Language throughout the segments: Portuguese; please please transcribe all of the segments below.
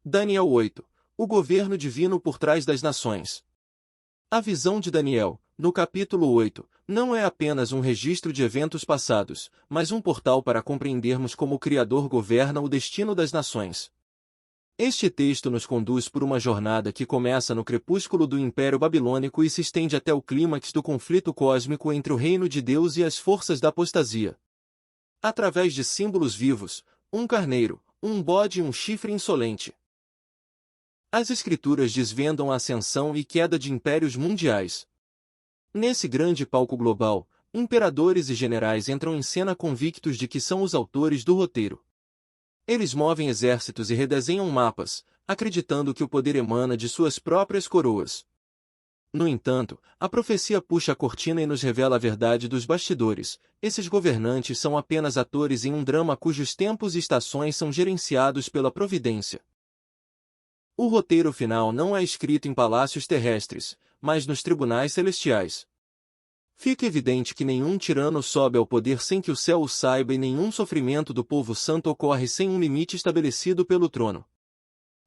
Daniel 8. O governo divino por trás das nações. A visão de Daniel, no capítulo 8, não é apenas um registro de eventos passados, mas um portal para compreendermos como o Criador governa o destino das nações. Este texto nos conduz por uma jornada que começa no crepúsculo do Império Babilônico e se estende até o clímax do conflito cósmico entre o reino de Deus e as forças da apostasia. Através de símbolos vivos, um carneiro, um bode e um chifre insolente. As Escrituras desvendam a ascensão e queda de impérios mundiais. Nesse grande palco global, imperadores e generais entram em cena convictos de que são os autores do roteiro. Eles movem exércitos e redesenham mapas, acreditando que o poder emana de suas próprias coroas. No entanto, a profecia puxa a cortina e nos revela a verdade dos bastidores. Esses governantes são apenas atores em um drama cujos tempos e estações são gerenciados pela providência. O roteiro final não é escrito em palácios terrestres, mas nos tribunais celestiais. Fica evidente que nenhum tirano sobe ao poder sem que o céu o saiba e nenhum sofrimento do povo santo ocorre sem um limite estabelecido pelo trono.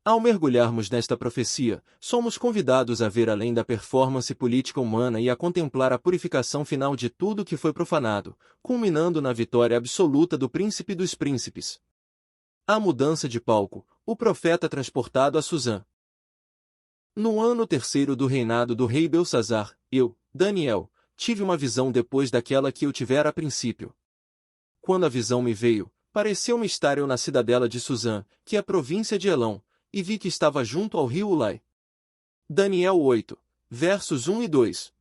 Ao mergulharmos nesta profecia, somos convidados a ver além da performance política humana e a contemplar a purificação final de tudo que foi profanado, culminando na vitória absoluta do príncipe dos príncipes. A mudança de palco, o profeta transportado a Susã. No ano terceiro do reinado do rei Belsazar, eu, Daniel, tive uma visão depois daquela que eu tivera a princípio. Quando a visão me veio, pareceu-me estar eu na cidadela de Susã, que é a província de Elão, e vi que estava junto ao rio Ulai. Daniel 8, versos 1 e 2.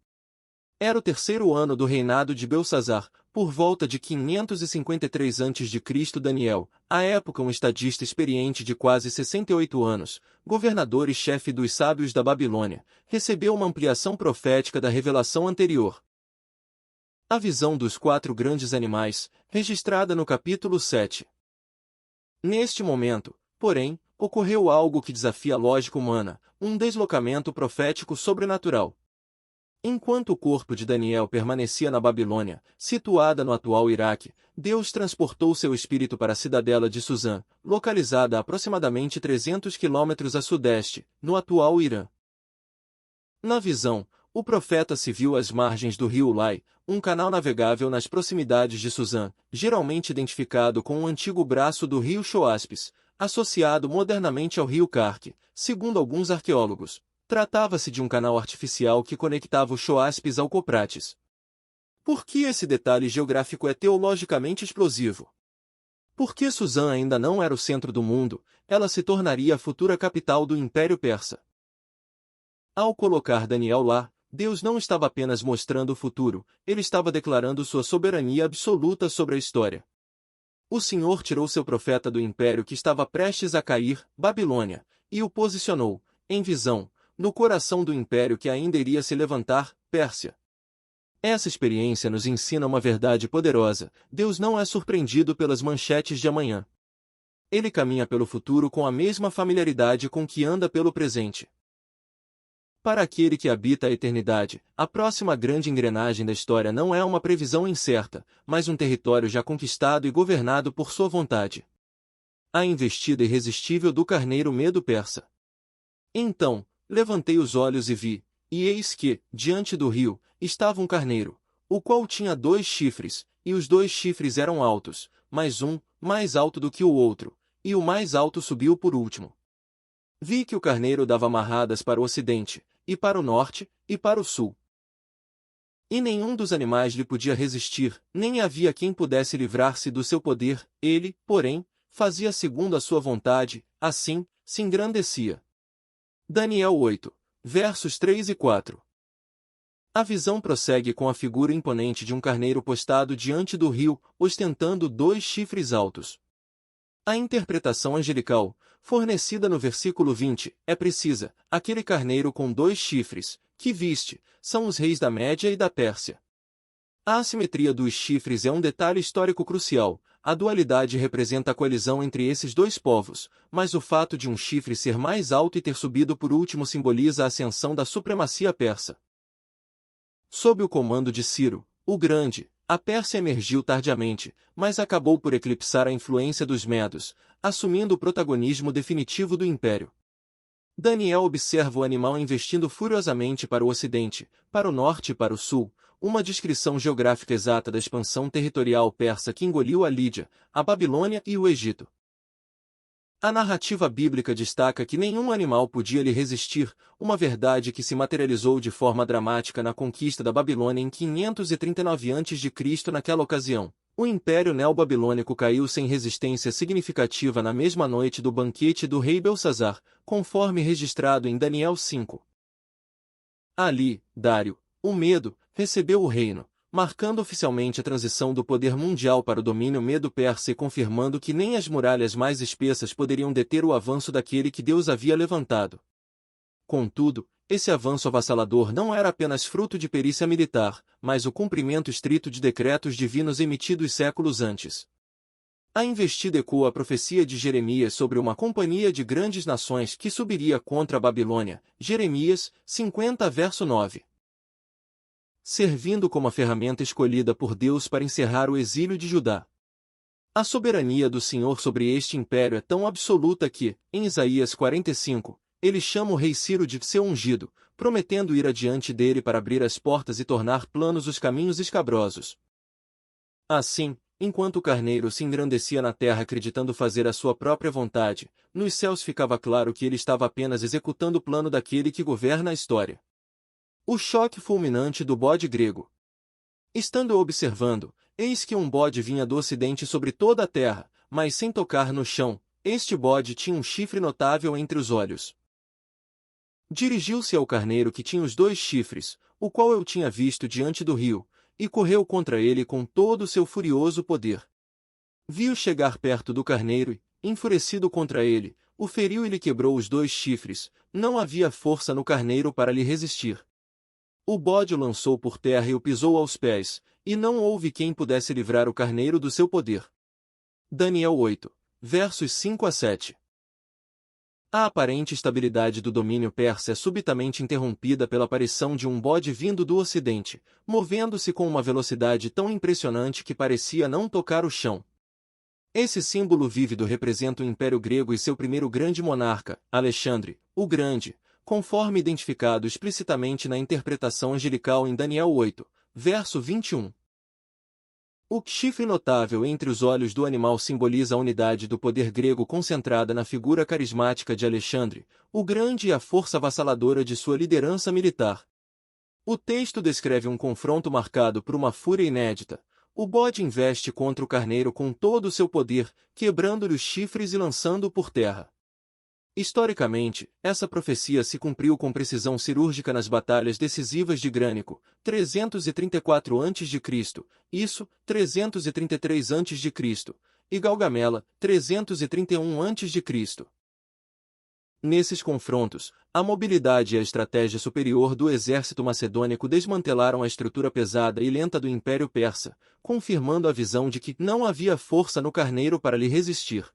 Era o terceiro ano do reinado de Belsazar, por volta de 553 a.C. Daniel, à época um estadista experiente de quase 68 anos, governador e chefe dos sábios da Babilônia, recebeu uma ampliação profética da revelação anterior. A visão dos 4 grandes animais, registrada no capítulo 7. Neste momento, porém, ocorreu algo que desafia a lógica humana, um deslocamento profético sobrenatural. Enquanto o corpo de Daniel permanecia na Babilônia, situada no atual Iraque, Deus transportou seu espírito para a cidadela de Susã, localizada a aproximadamente 300 quilômetros a sudeste, no atual Irã. Na visão, o profeta se viu às margens do rio Ulai, um canal navegável nas proximidades de Susã, geralmente identificado com um antigo braço do rio Choaspes, associado modernamente ao rio Kark, segundo alguns arqueólogos. Tratava-se de um canal artificial que conectava o Choaspes ao Coprates. Por que esse detalhe geográfico é teologicamente explosivo? Porque Susã ainda não era o centro do mundo, ela se tornaria a futura capital do Império Persa. Ao colocar Daniel lá, Deus não estava apenas mostrando o futuro, ele estava declarando sua soberania absoluta sobre a história. O Senhor tirou seu profeta do império que estava prestes a cair, Babilônia, e o posicionou, em visão, no coração do império que ainda iria se levantar, Pérsia. Essa experiência nos ensina uma verdade poderosa: Deus não é surpreendido pelas manchetes de amanhã. Ele caminha pelo futuro com a mesma familiaridade com que anda pelo presente. Para aquele que habita a eternidade, a próxima grande engrenagem da história não é uma previsão incerta, mas um território já conquistado e governado por sua vontade. A investida irresistível do carneiro Medo-Persa. Então, levantei os olhos e vi, e eis que, diante do rio, estava um carneiro, o qual tinha 2 chifres, e os 2 chifres eram altos, mas um, mais alto do que o outro, e o mais alto subiu por último. Vi que o carneiro dava amarradas para o ocidente, e para o norte, e para o sul. E nenhum dos animais lhe podia resistir, nem havia quem pudesse livrar-se do seu poder, ele, porém, fazia segundo a sua vontade, assim, se engrandecia. Daniel 8, versos 3 e 4. A visão prossegue com a figura imponente de um carneiro postado diante do rio, ostentando 2 chifres altos. A interpretação angelical, fornecida no versículo 20, é precisa: aquele carneiro com 2 chifres, que viste, são os reis da Média e da Pérsia. A assimetria dos chifres é um detalhe histórico crucial. A dualidade representa a colisão entre esses 2 povos, mas o fato de um chifre ser mais alto e ter subido por último simboliza a ascensão da supremacia persa. Sob o comando de Ciro, o Grande, A Pérsia emergiu tardiamente, mas acabou por eclipsar a influência dos Medos, assumindo o protagonismo definitivo do império. Daniel observa o animal investindo furiosamente para o ocidente, para o norte e para o sul, uma descrição geográfica exata da expansão territorial persa que engoliu a Lídia, a Babilônia e o Egito. A narrativa bíblica destaca que nenhum animal podia lhe resistir, uma verdade que se materializou de forma dramática na conquista da Babilônia em 539 a.C. Naquela ocasião, o Império Neobabilônico caiu sem resistência significativa na mesma noite do banquete do rei Belsazar, conforme registrado em Daniel 5. Ali, Dário, o Medo, recebeu o reino, marcando oficialmente a transição do poder mundial para o domínio medo-persa e confirmando que nem as muralhas mais espessas poderiam deter o avanço daquele que Deus havia levantado. Contudo, esse avanço avassalador não era apenas fruto de perícia militar, mas o cumprimento estrito de decretos divinos emitidos séculos antes. A investida ecoa a profecia de Jeremias sobre uma companhia de grandes nações que subiria contra a Babilônia, Jeremias 50 verso 9. Servindo como a ferramenta escolhida por Deus para encerrar o exílio de Judá. A soberania do Senhor sobre este império é tão absoluta que, em Isaías 45, ele chama o rei Ciro de seu ungido, prometendo ir adiante dele para abrir as portas e tornar planos os caminhos escabrosos. Assim, enquanto o carneiro se engrandecia na terra acreditando fazer a sua própria vontade, nos céus ficava claro que ele estava apenas executando o plano daquele que governa a história. O choque fulminante do bode grego. Estando observando, eis que um bode vinha do ocidente sobre toda a terra, mas sem tocar no chão. Este bode tinha um chifre notável entre os olhos. Dirigiu-se ao carneiro que tinha os 2 chifres, o qual eu tinha visto diante do rio, e correu contra ele com todo o seu furioso poder. Viu chegar perto do carneiro e, enfurecido contra ele, o feriu e lhe quebrou os 2 chifres. Não havia força no carneiro para lhe resistir. O bode o lançou por terra e o pisou aos pés, e não houve quem pudesse livrar o carneiro do seu poder. Daniel 8, versos 5 a 7. A aparente estabilidade do domínio persa é subitamente interrompida pela aparição de um bode vindo do ocidente, movendo-se com uma velocidade tão impressionante que parecia não tocar o chão. Esse símbolo vívido representa o Império Grego e seu primeiro grande monarca, Alexandre, o Grande, conforme identificado explicitamente na interpretação angelical em Daniel 8, verso 21. O chifre notável entre os olhos do animal simboliza a unidade do poder grego concentrada na figura carismática de Alexandre, o Grande e a força avassaladora de sua liderança militar. O texto descreve um confronto marcado por uma fúria inédita. O bode investe contra o carneiro com todo o seu poder, quebrando-lhe os chifres e lançando-o por terra. Historicamente, essa profecia se cumpriu com precisão cirúrgica nas batalhas decisivas de Grânico, 334 a.C., isso, 333 a.C., e Galgamela, 331 a.C. Nesses confrontos, a mobilidade e a estratégia superior do exército macedônico desmantelaram a estrutura pesada e lenta do Império Persa, confirmando a visão de que não havia força no carneiro para lhe resistir.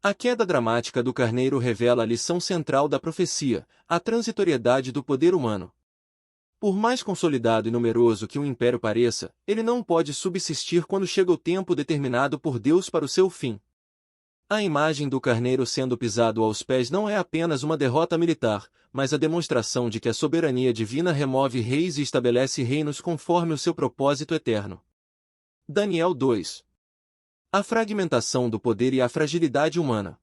A queda dramática do carneiro revela a lição central da profecia, a transitoriedade do poder humano. Por mais consolidado e numeroso que um império pareça, ele não pode subsistir quando chega o tempo determinado por Deus para o seu fim. A imagem do carneiro sendo pisado aos pés não é apenas uma derrota militar, mas a demonstração de que a soberania divina remove reis e estabelece reinos conforme o seu propósito eterno. Daniel 2. A fragmentação do poder e a fragilidade humana.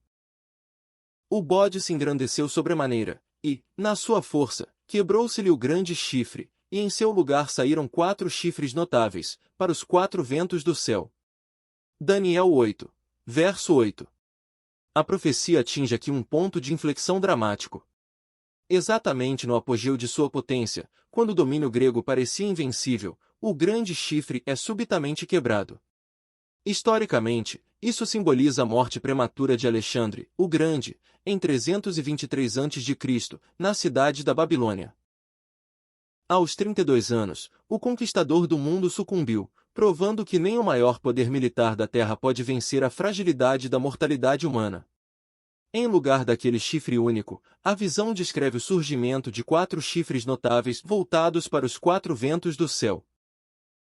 O bode se engrandeceu sobremaneira, e, na sua força, quebrou-se-lhe o grande chifre, e em seu lugar saíram 4 chifres notáveis, para os 4 ventos do céu. Daniel 8, verso 8. A profecia atinge aqui um ponto de inflexão dramático. Exatamente no apogeu de sua potência, quando o domínio grego parecia invencível, o grande chifre é subitamente quebrado. Historicamente, isso simboliza a morte prematura de Alexandre, o Grande, em 323 a.C., na cidade da Babilônia. Aos 32 anos, o conquistador do mundo sucumbiu, provando que nem o maior poder militar da Terra pode vencer a fragilidade da mortalidade humana. Em lugar daquele chifre único, a visão descreve o surgimento de 4 chifres notáveis voltados para os 4 ventos do céu.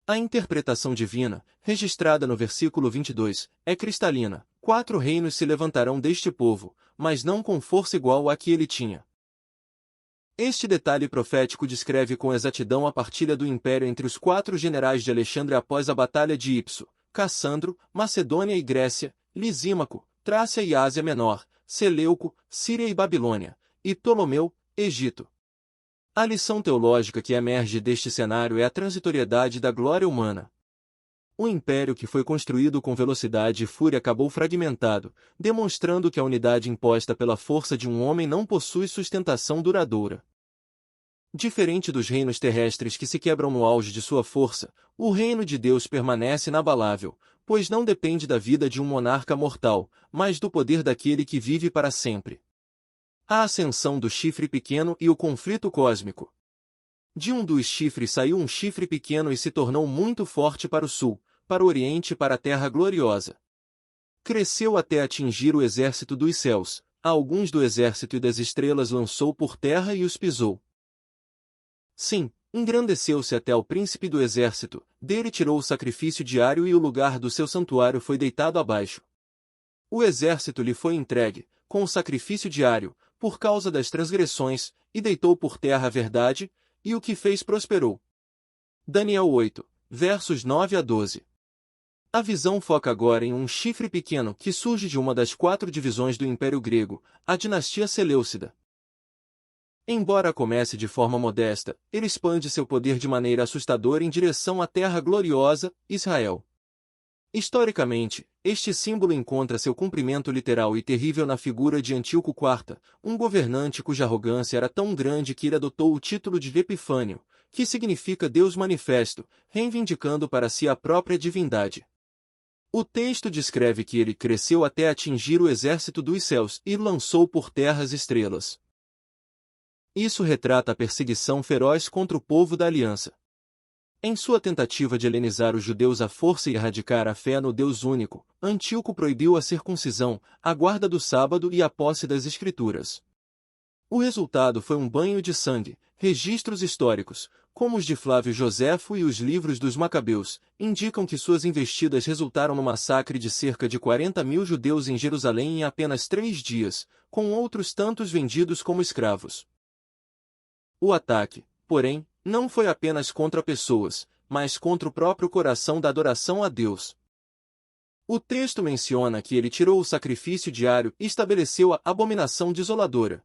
A interpretação divina, registrada no versículo 22, é cristalina. 4 reinos se levantarão deste povo, mas não com força igual à que ele tinha. Este detalhe profético descreve com exatidão a partilha do império entre os 4 generais de Alexandre após a batalha de Ipso: Cassandro, Macedônia e Grécia, Lisímaco, Trácia e Ásia Menor, Seleuco, Síria e Babilônia, e Ptolomeu, Egito. A lição teológica que emerge deste cenário é a transitoriedade da glória humana. O império que foi construído com velocidade e fúria acabou fragmentado, demonstrando que a unidade imposta pela força de um homem não possui sustentação duradoura. Diferente dos reinos terrestres que se quebram no auge de sua força, o reino de Deus permanece inabalável, pois não depende da vida de um monarca mortal, mas do poder daquele que vive para sempre. A ascensão do chifre pequeno e o conflito cósmico. De um dos chifres saiu um chifre pequeno e se tornou muito forte para o sul, para o oriente e para a terra gloriosa. Cresceu até atingir o exército dos céus, a alguns do exército e das estrelas lançou por terra e os pisou. Sim, engrandeceu-se até ao príncipe do exército, dele tirou o sacrifício diário e o lugar do seu santuário foi deitado abaixo. O exército lhe foi entregue, com o sacrifício diário, por causa das transgressões, e deitou por terra a verdade, e o que fez prosperou. Daniel 8, versos 9 a 12. A visão foca agora em um chifre pequeno que surge de uma das 4 divisões do Império Grego, a dinastia Seleucida. Embora comece de forma modesta, ele expande seu poder de maneira assustadora em direção à terra gloriosa, Israel. Historicamente, este símbolo encontra seu cumprimento literal e terrível na figura de Antíoco IV, um governante cuja arrogância era tão grande que ele adotou o título de Epifânio, que significa Deus manifesto, reivindicando para si a própria divindade. O texto descreve que ele cresceu até atingir o exército dos céus e lançou por terra as estrelas. Isso retrata a perseguição feroz contra o povo da aliança. Em sua tentativa de helenizar os judeus à força e erradicar a fé no Deus único, Antíoco proibiu a circuncisão, a guarda do sábado e a posse das escrituras. O resultado foi um banho de sangue. Registros históricos, como os de Flávio Joséfo e os livros dos Macabeus, indicam que suas investidas resultaram no massacre de cerca de 40.000 judeus em Jerusalém em apenas 3 dias, com outros tantos vendidos como escravos. O ataque, porém, não foi apenas contra pessoas, mas contra o próprio coração da adoração a Deus. O texto menciona que ele tirou o sacrifício diário e estabeleceu a abominação desoladora.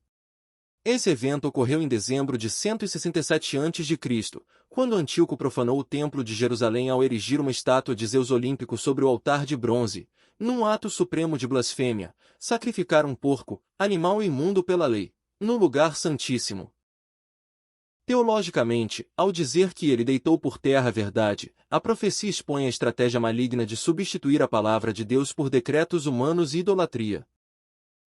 Esse evento ocorreu em dezembro de 167 a.C., quando Antíoco profanou o templo de Jerusalém ao erigir uma estátua de Zeus olímpico sobre o altar de bronze, num ato supremo de blasfêmia, sacrificar um porco, animal imundo pela lei, no lugar santíssimo. Teologicamente, ao dizer que ele deitou por terra a verdade, a profecia expõe a estratégia maligna de substituir a palavra de Deus por decretos humanos e idolatria.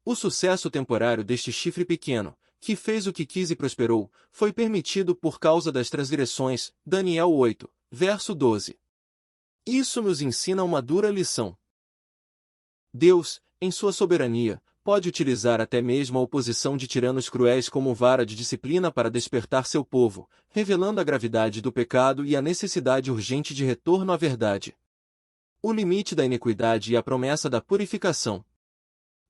O sucesso temporário deste chifre pequeno, que fez o que quis e prosperou, foi permitido por causa das transgressões, Daniel 8, verso 12. Isso nos ensina uma dura lição. Deus, em sua soberania, pode utilizar até mesmo a oposição de tiranos cruéis como vara de disciplina para despertar seu povo, revelando a gravidade do pecado e a necessidade urgente de retorno à verdade. O limite da iniquidade e a promessa da purificação.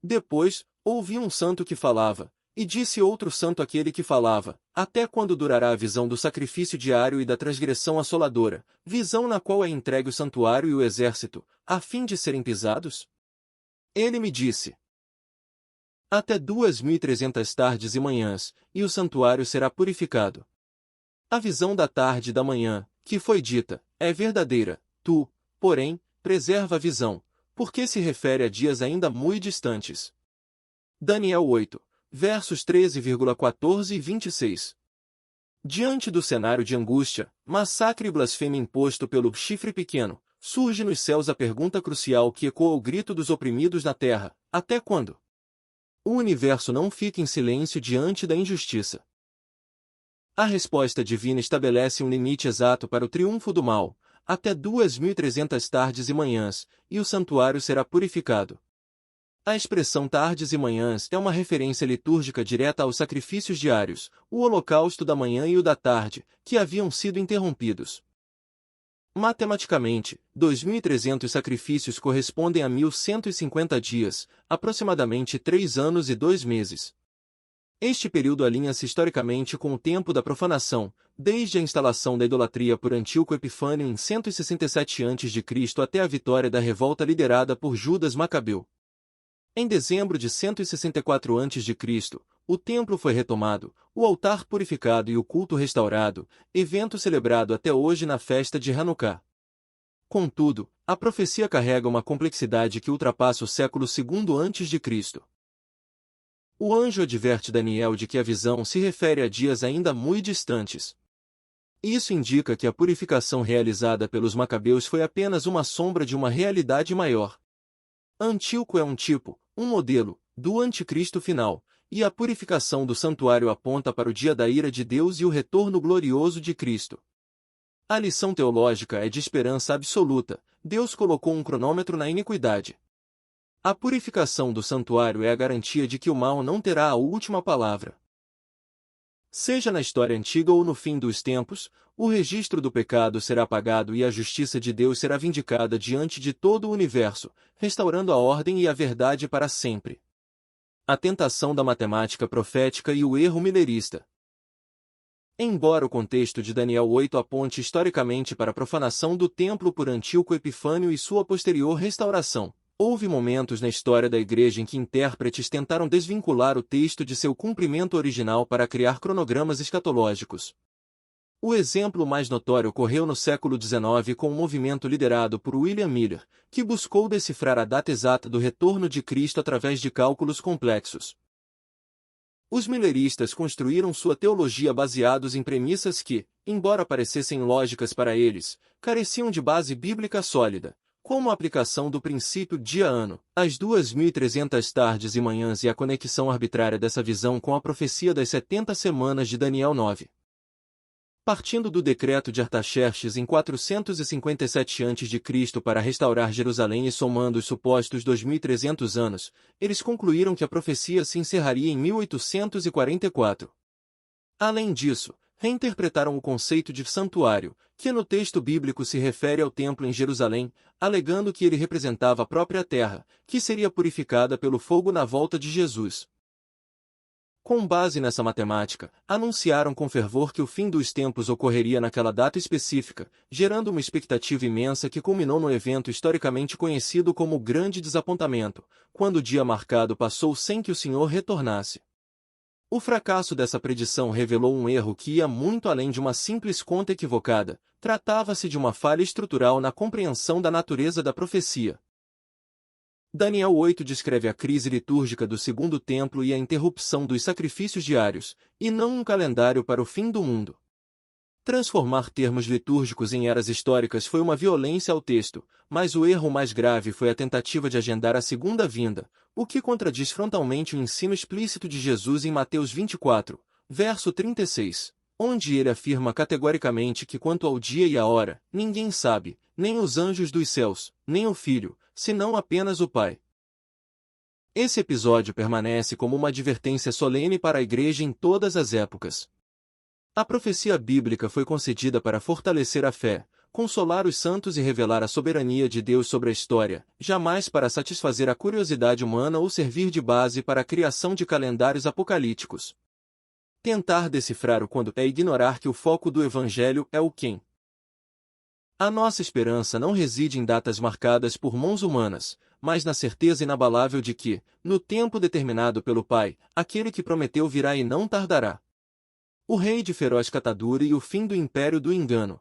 Depois, ouvi um santo que falava, e disse outro santo àquele que falava: até quando durará a visão do sacrifício diário e da transgressão assoladora, visão na qual é entregue o santuário e o exército, a fim de serem pisados? Ele me disse: até 2.300 tardes e manhãs, e o santuário será purificado. A visão da tarde e da manhã, que foi dita, é verdadeira, tu, porém, preserva a visão, porque se refere a dias ainda muito distantes. Daniel 8, versos 13,14 e 26. Diante do cenário de angústia, massacre e blasfêmia imposto pelo chifre pequeno, surge nos céus a pergunta crucial que ecoa o grito dos oprimidos na terra: até quando? O universo não fica em silêncio diante da injustiça. A resposta divina estabelece um limite exato para o triunfo do mal, até 2.300 tardes e manhãs, e o santuário será purificado. A expressão tardes e manhãs é uma referência litúrgica direta aos sacrifícios diários, o holocausto da manhã e o da tarde, que haviam sido interrompidos. Matematicamente, 2.300 sacrifícios correspondem a 1.150 dias, aproximadamente 3 anos e 2 meses. Este período alinha-se historicamente com o tempo da profanação, desde a instalação da idolatria por Antíoco Epifânio em 167 a.C. até a vitória da revolta liderada por Judas Macabeu. Em dezembro de 164 a.C., o templo foi retomado, o altar purificado e o culto restaurado, evento celebrado até hoje na festa de Hanukkah. Contudo, a profecia carrega uma complexidade que ultrapassa o século II a.C. O anjo adverte Daniel de que a visão se refere a dias ainda muito distantes. Isso indica que a purificação realizada pelos macabeus foi apenas uma sombra de uma realidade maior. Antíoco é um tipo, um modelo, do anticristo final, e a purificação do santuário aponta para o dia da ira de Deus e o retorno glorioso de Cristo. A lição teológica é de esperança absoluta: Deus colocou um cronômetro na iniquidade. A purificação do santuário é a garantia de que o mal não terá a última palavra. Seja na história antiga ou no fim dos tempos, o registro do pecado será apagado e a justiça de Deus será vindicada diante de todo o universo, restaurando a ordem e a verdade para sempre. A tentação da matemática profética e o erro milerista. Embora o contexto de Daniel 8 aponte historicamente para a profanação do templo por Antíoco Epifânio e sua posterior restauração, houve momentos na história da Igreja em que intérpretes tentaram desvincular o texto de seu cumprimento original para criar cronogramas escatológicos. O exemplo mais notório ocorreu no século XIX com um movimento liderado por William Miller, que buscou decifrar a data exata do retorno de Cristo através de cálculos complexos. Os milleristas construíram sua teologia baseados em premissas que, embora parecessem lógicas para eles, careciam de base bíblica sólida, como a aplicação do princípio dia-ano, as 2.300 tardes e manhãs e a conexão arbitrária dessa visão com a profecia das 70 semanas de Daniel 9. Partindo do decreto de Artaxerxes em 457 a.C. para restaurar Jerusalém e somando os supostos 2.300 anos, eles concluíram que a profecia se encerraria em 1844. Além disso, reinterpretaram o conceito de santuário, que no texto bíblico se refere ao templo em Jerusalém, alegando que ele representava a própria terra, que seria purificada pelo fogo na volta de Jesus. Com base nessa matemática, anunciaram com fervor que o fim dos tempos ocorreria naquela data específica, gerando uma expectativa imensa que culminou no evento historicamente conhecido como o Grande Desapontamento, quando o dia marcado passou sem que o Senhor retornasse. O fracasso dessa predição revelou um erro que ia muito além de uma simples conta equivocada, tratava-se de uma falha estrutural na compreensão da natureza da profecia. Daniel 8 descreve a crise litúrgica do Segundo Templo e a interrupção dos sacrifícios diários, e não um calendário para o fim do mundo. Transformar termos litúrgicos em eras históricas foi uma violência ao texto, mas o erro mais grave foi a tentativa de agendar a segunda vinda, o que contradiz frontalmente o ensino explícito de Jesus em Mateus 24, verso 36, onde ele afirma categoricamente que quanto ao dia e à hora, ninguém sabe, nem os anjos dos céus, nem o Filho, senão apenas o Pai. Esse episódio permanece como uma advertência solene para a Igreja em todas as épocas. A profecia bíblica foi concedida para fortalecer a fé, consolar os santos e revelar a soberania de Deus sobre a história, jamais para satisfazer a curiosidade humana ou servir de base para a criação de calendários apocalípticos. Tentar decifrar o quando é ignorar que o foco do Evangelho é o quem. A nossa esperança não reside em datas marcadas por mãos humanas, mas na certeza inabalável de que, no tempo determinado pelo Pai, aquele que prometeu virá e não tardará. O rei de feroz catadura e o fim do império do engano.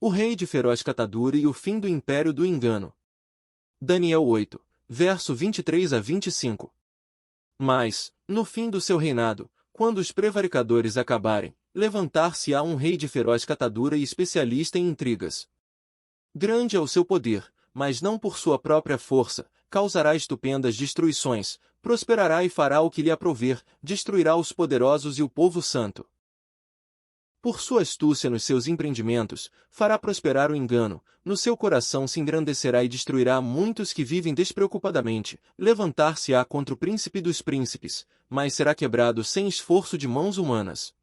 O rei de feroz catadura e o fim do império do engano. Daniel 8, verso 23 a 25. Mas, no fim do seu reinado, quando os prevaricadores acabarem, levantar-se-á um rei de feroz catadura e especialista em intrigas. Grande é o seu poder, mas não por sua própria força, causará estupendas destruições, prosperará e fará o que lhe aprouver, destruirá os poderosos e o povo santo. Por sua astúcia nos seus empreendimentos, fará prosperar o engano, no seu coração se engrandecerá e destruirá muitos que vivem despreocupadamente, levantar-se-á contra o príncipe dos príncipes, mas será quebrado sem esforço de mãos humanas.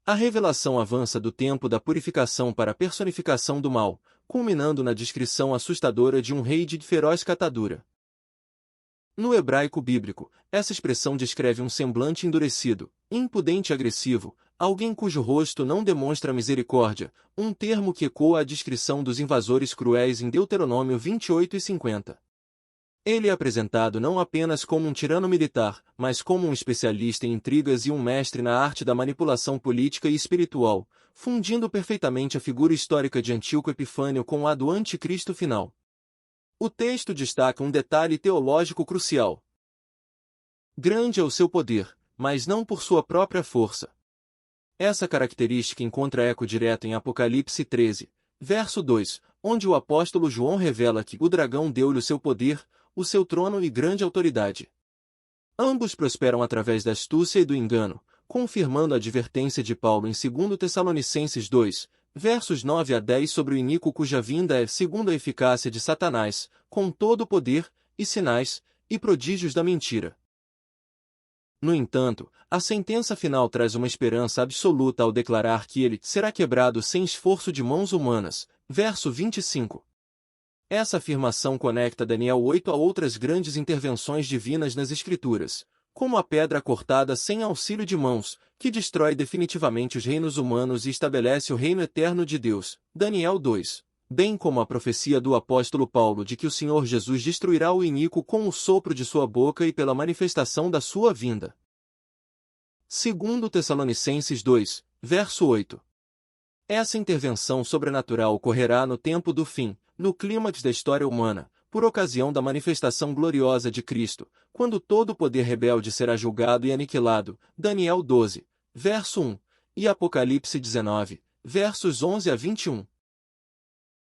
A revelação avança do tempo da purificação para a personificação do mal, culminando na descrição assustadora de um rei de feroz catadura. No hebraico bíblico, essa expressão descreve um semblante endurecido, impudente e agressivo, alguém cujo rosto não demonstra misericórdia, um termo que ecoa a descrição dos invasores cruéis em Deuteronômio 28:50. Ele é apresentado não apenas como um tirano militar, mas como um especialista em intrigas e um mestre na arte da manipulação política e espiritual, fundindo perfeitamente a figura histórica de Antíoco Epifânio com a do anticristo final. O texto destaca um detalhe teológico crucial. Grande é o seu poder, mas não por sua própria força. Essa característica encontra eco direto em Apocalipse 13, verso 2, onde o apóstolo João revela que o dragão deu-lhe o seu poder, o seu trono e grande autoridade. Ambos prosperam através da astúcia e do engano, confirmando a advertência de Paulo em 2 Tessalonicenses 2, versos 9 a 10 sobre o iníquo cuja vinda é segundo a eficácia de Satanás, com todo o poder, e sinais, e prodígios da mentira. No entanto, a sentença final traz uma esperança absoluta ao declarar que ele será quebrado sem esforço de mãos humanas, verso 25. Essa afirmação conecta Daniel 8 a outras grandes intervenções divinas nas Escrituras, como a pedra cortada sem auxílio de mãos, que destrói definitivamente os reinos humanos e estabelece o reino eterno de Deus, Daniel 2, bem como a profecia do apóstolo Paulo de que o Senhor Jesus destruirá o iníquo com o sopro de sua boca e pela manifestação da sua vinda. 2 Tessalonicenses 2, verso 8. Essa intervenção sobrenatural ocorrerá no tempo do fim, no clímax da história humana, por ocasião da manifestação gloriosa de Cristo, quando todo o poder rebelde será julgado e aniquilado, Daniel 12, verso 1, e Apocalipse 19, versos 11 a 21.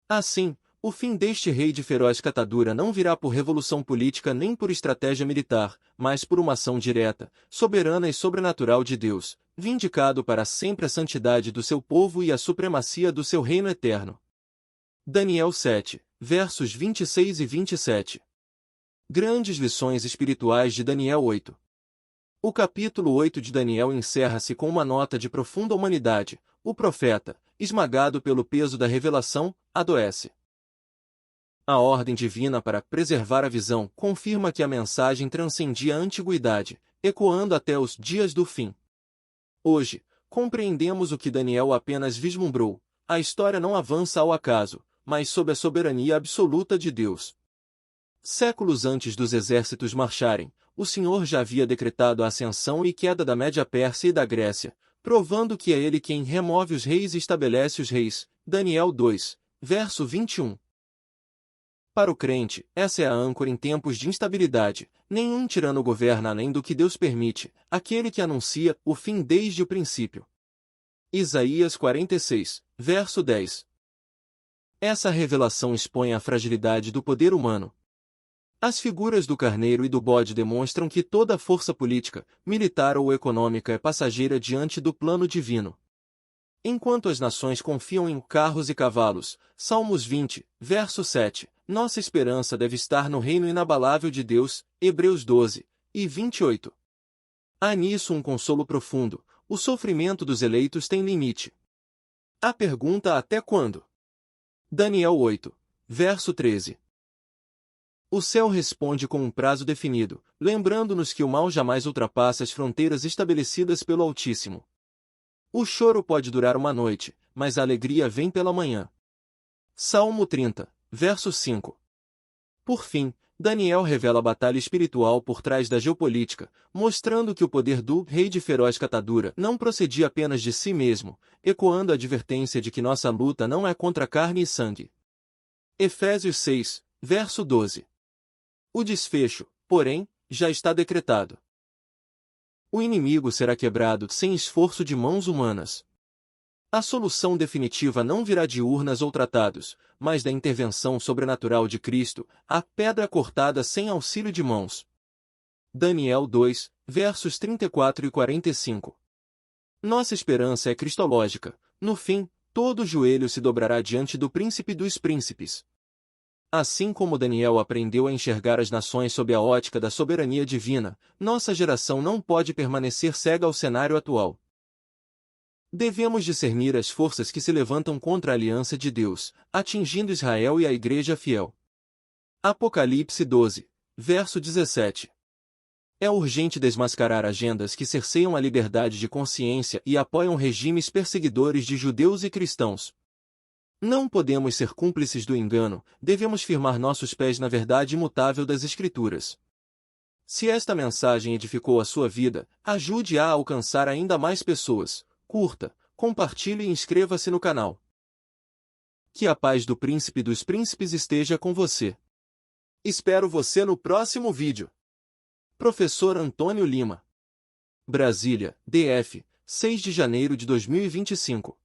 Assim, o fim deste rei de feroz catadura não virá por revolução política nem por estratégia militar, mas por uma ação direta, soberana e sobrenatural de Deus, vindicado para sempre a santidade do seu povo e a supremacia do seu reino eterno. Daniel 7, versos 26 e 27. Grandes lições espirituais de Daniel 8. O capítulo 8 de Daniel encerra-se com uma nota de profunda humanidade. O profeta, esmagado pelo peso da revelação, adoece. A ordem divina para preservar a visão confirma que a mensagem transcendia a antiguidade, ecoando até os dias do fim. Hoje, compreendemos o que Daniel apenas vislumbrou. A história não avança ao acaso, mas sob a soberania absoluta de Deus. Séculos antes dos exércitos marcharem, o Senhor já havia decretado a ascensão e queda da Média-Pérsia e da Grécia, provando que é Ele quem remove os reis e estabelece os reis. Daniel 2, verso 21. Para o crente, essa é a âncora em tempos de instabilidade. Nenhum tirano governa além do que Deus permite, aquele que anuncia o fim desde o princípio. Isaías 46, verso 10. Essa revelação expõe a fragilidade do poder humano. As figuras do carneiro e do bode demonstram que toda força política, militar ou econômica é passageira diante do plano divino. Enquanto as nações confiam em carros e cavalos, Salmos 20, verso 7, nossa esperança deve estar no reino inabalável de Deus, Hebreus 12, e 28. Há nisso um consolo profundo, o sofrimento dos eleitos tem limite. A pergunta até quando? Daniel 8, verso 13. O céu responde com um prazo definido, lembrando-nos que o mal jamais ultrapassa as fronteiras estabelecidas pelo Altíssimo. O choro pode durar uma noite, mas a alegria vem pela manhã. Salmo 30, verso 5. Por fim, Daniel revela a batalha espiritual por trás da geopolítica, mostrando que o poder do rei de feroz catadura não procedia apenas de si mesmo, ecoando a advertência de que nossa luta não é contra carne e sangue. Efésios 6, verso 12. O desfecho, porém, já está decretado. O inimigo será quebrado sem esforço de mãos humanas. A solução definitiva não virá de urnas ou tratados, mas da intervenção sobrenatural de Cristo, a pedra cortada sem auxílio de mãos. Daniel 2, versos 34 e 45. Nossa esperança é cristológica. No fim, todo joelho se dobrará diante do príncipe dos príncipes. Assim como Daniel aprendeu a enxergar as nações sob a ótica da soberania divina, nossa geração não pode permanecer cega ao cenário atual. Devemos discernir as forças que se levantam contra a aliança de Deus, atingindo Israel e a Igreja fiel. Apocalipse 12, verso 17. É urgente desmascarar agendas que cerceiam a liberdade de consciência e apoiam regimes perseguidores de judeus e cristãos. Não podemos ser cúmplices do engano, devemos firmar nossos pés na verdade imutável das Escrituras. Se esta mensagem edificou a sua vida, ajude-a a alcançar ainda mais pessoas. Curta, compartilhe e inscreva-se no canal. Que a paz do Príncipe dos Príncipes esteja com você. Espero você no próximo vídeo. Professor Antônio Lima. Brasília, DF, 6 de janeiro de 2025.